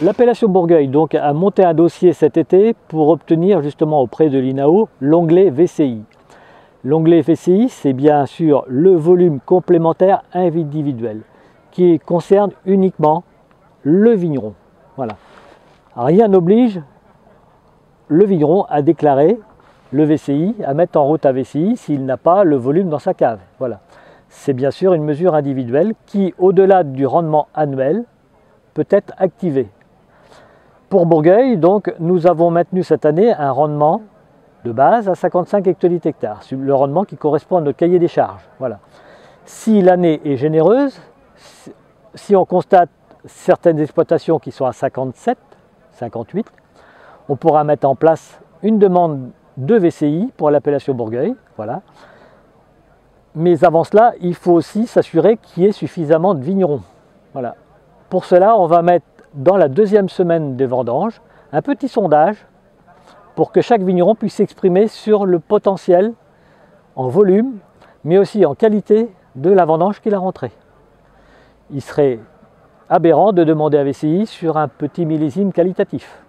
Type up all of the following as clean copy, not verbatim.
L'appellation Bourgueil donc, a monté un dossier cet été pour obtenir justement auprès de l'INAO l'onglet VCI. L'onglet VCI, c'est bien sûr le volume complémentaire individuel qui concerne uniquement le vigneron. Voilà. Rien n'oblige le vigneron à déclarer le VCI, à mettre en route un VCI s'il n'a pas le volume dans sa cave. Voilà. C'est bien sûr une mesure individuelle qui, au-delà du rendement annuel, peut être activée. Pour Bourgueil, donc, nous avons maintenu cette année un rendement de base à 55 hectolitres hectares, le rendement qui correspond à notre cahier des charges. Voilà. Si l'année est généreuse, si on constate certaines exploitations qui sont à 57, 58, on pourra mettre en place une demande de VCI pour l'appellation Bourgueil. Voilà. Mais avant cela, il faut aussi s'assurer qu'il y ait suffisamment de vignerons. Voilà. Pour cela, on va mettre dans la deuxième semaine des vendanges un petit sondage pour que chaque vigneron puisse s'exprimer sur le potentiel en volume, mais aussi en qualité de la vendange qu'il a rentrée. Il serait aberrant de demander un VCI sur un petit millésime qualitatif.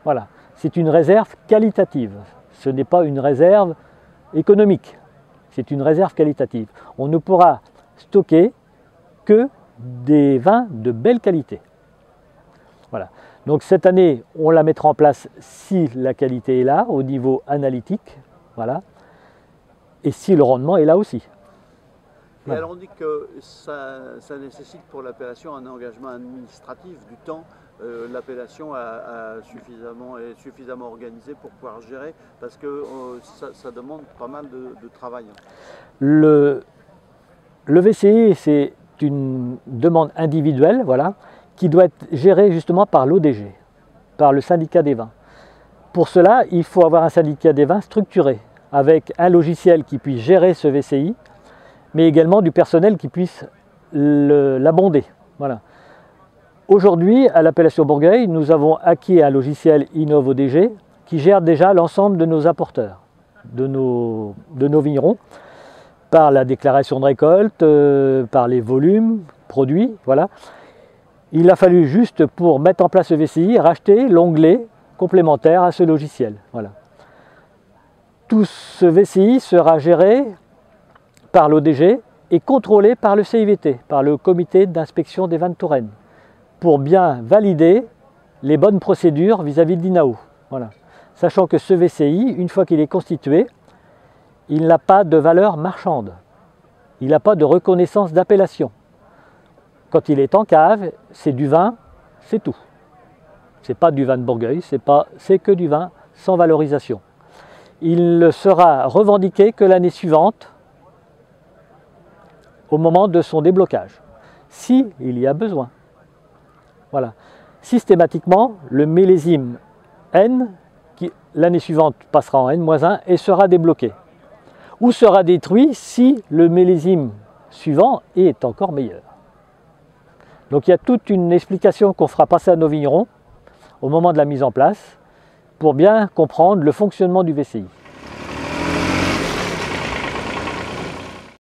Voilà, c'est une réserve qualitative, ce n'est pas une réserve économique, c'est une réserve qualitative. On ne pourra stocker que des vins de belle qualité. Voilà. Donc cette année, on la mettra en place si la qualité est là, au niveau analytique, voilà, et si le rendement est là aussi. Et alors on dit que ça nécessite pour l'appellation un engagement administratif, du temps. L'appellation est suffisamment organisée pour pouvoir gérer, parce que ça demande pas mal de travail. Le VCI, c'est une demande individuelle, voilà, qui doit être gérée justement par l'ODG, par le syndicat des vins. Pour cela, il faut avoir un syndicat des vins structuré, avec un logiciel qui puisse gérer ce VCI, mais également du personnel qui puisse l'abonder. Voilà. Aujourd'hui, à l'appellation Bourgueil, nous avons acquis un logiciel InnovODG qui gère déjà l'ensemble de nos apporteurs, de nos vignerons, par la déclaration de récolte, par les volumes produits. Voilà. Il a fallu juste, pour mettre en place ce VCI, racheter l'onglet complémentaire à ce logiciel. Voilà. Tout ce VCI sera géré par l'ODG et contrôlé par le CIVT, par le comité d'inspection des vins de Touraine, pour bien valider les bonnes procédures vis-à-vis de l'INAO. Voilà. Sachant que ce VCI, une fois qu'il est constitué, il n'a pas de valeur marchande. Il n'a pas de reconnaissance d'appellation. Quand il est en cave, c'est du vin, c'est tout. Ce n'est pas du vin de Bourgueil, c'est que du vin sans valorisation. Il ne sera revendiqué que l'année suivante, au moment de son déblocage, si il y a besoin. Voilà. Systématiquement, le millésime N, qui l'année suivante passera en N-1 et sera débloqué. Ou sera détruit si le millésime suivant est encore meilleur. Donc il y a toute une explication qu'on fera passer à nos vignerons au moment de la mise en place pour bien comprendre le fonctionnement du VCI.